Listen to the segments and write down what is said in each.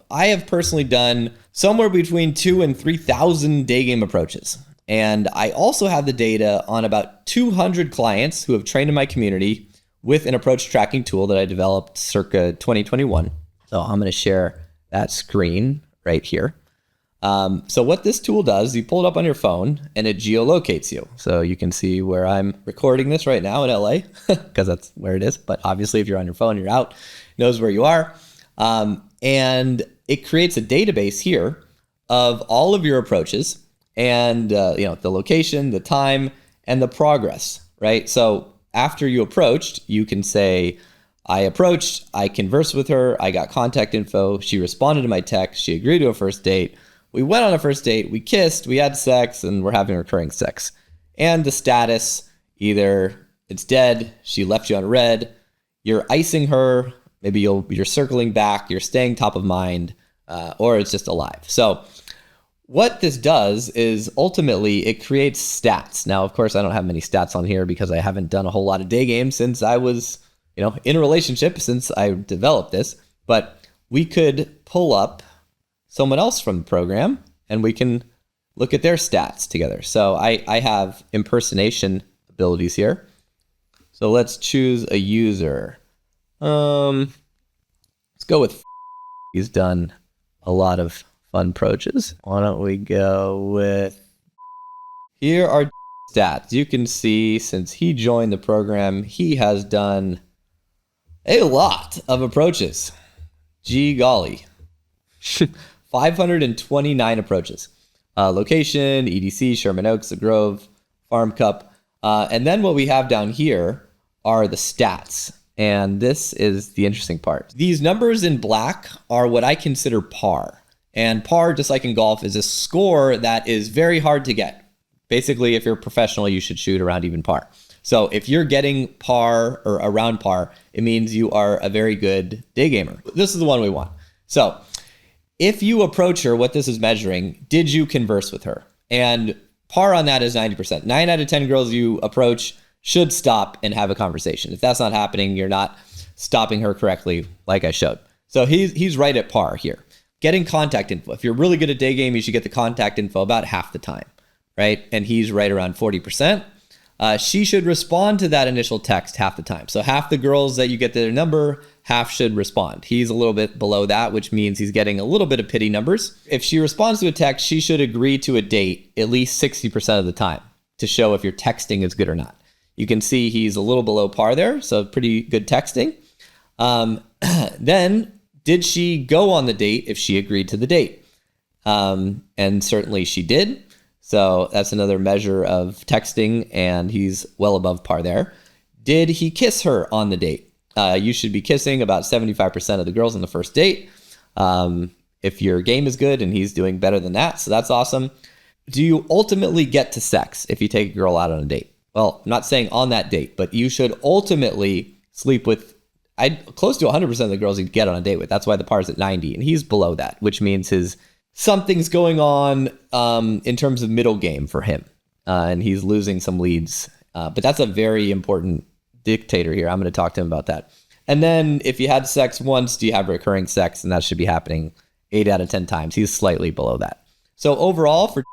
I have personally done somewhere between 2,000 and 3,000 day game approaches. And I also have the data on about 200 clients who have trained in my community with an approach tracking tool that I developed circa 2021. So I'm going to share that screen right here. So what this tool does, you pull it up on your phone and it geolocates you. So you can see where I'm recording this right now in LA, because that's where it is. But obviously if you're on your phone, you're out, it knows where you are. And it creates a database here of all of your approaches and the location, the time, and the progress, right? So after you approached, you can say, I approached, I conversed with her, I got contact info, she responded to my text, she agreed to a first date, we went on a first date, we kissed, we had sex, and we're having recurring sex. And the status, either it's dead, she left you on red, you're icing her, maybe you're circling back, you're staying top of mind, or it's just alive. So what this does is ultimately it creates stats. Now, of course, I don't have many stats on here because I haven't done a whole lot of day games since I was, in a relationship, since I developed this. But we could pull up someone else from the program and we can look at their stats together. So I have impersonation abilities here. So let's choose a user. Let's go with he's done a lot of fun approaches. Why don't we go with, here are stats. You can see since he joined the program, he has done a lot of approaches. Gee golly. 529 approaches. Location, EDC, Sherman Oaks, The Grove, Farm Cup. And then what we have down here are the stats. And this is the interesting part. These numbers in black are what I consider par. And par, just like in golf, is a score that is very hard to get. Basically, if you're a professional, you should shoot around even par. So if you're getting par or around par, it means you are a very good day gamer. This is the one we want. So if you approach her, what this is measuring, did you converse with her? And par on that is 90%. 9 out of 10 girls you approach should stop and have a conversation. If that's not happening, you're not stopping her correctly, like I showed. So he's right at par here. Getting contact info. If you're really good at day game, you should get the contact info about half the time, right? And he's right around 40%. She should respond to that initial text half the time. So half the girls that you get their number, half should respond. He's a little bit below that, which means he's getting a little bit of pity numbers. If she responds to a text, she should agree to a date at least 60% of the time to show if your texting is good or not. You can see he's a little below par there, so pretty good texting. Then, did she go on the date if she agreed to the date? And certainly she did. So that's another measure of texting, and he's well above par there. Did he kiss her on the date? You should be kissing about 75% of the girls on the first date. If your game is good and he's doing better than that, so that's awesome. Do you ultimately get to sex if you take a girl out on a date? Well, I'm not saying on that date, but you should ultimately sleep with close to 100% of the girls you'd get on a date with. That's why the par is at 90, and he's below that, which means something's going on in terms of middle game for him, and he's losing some leads. But that's a very important dictator here. I'm going to talk to him about that. And then if you had sex once, do you have recurring sex? And that should be happening 8 out of 10 times. He's slightly below that. So overall, for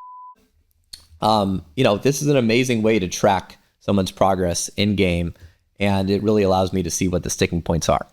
this is an amazing way to track someone's progress in game, and it really allows me to see what the sticking points are.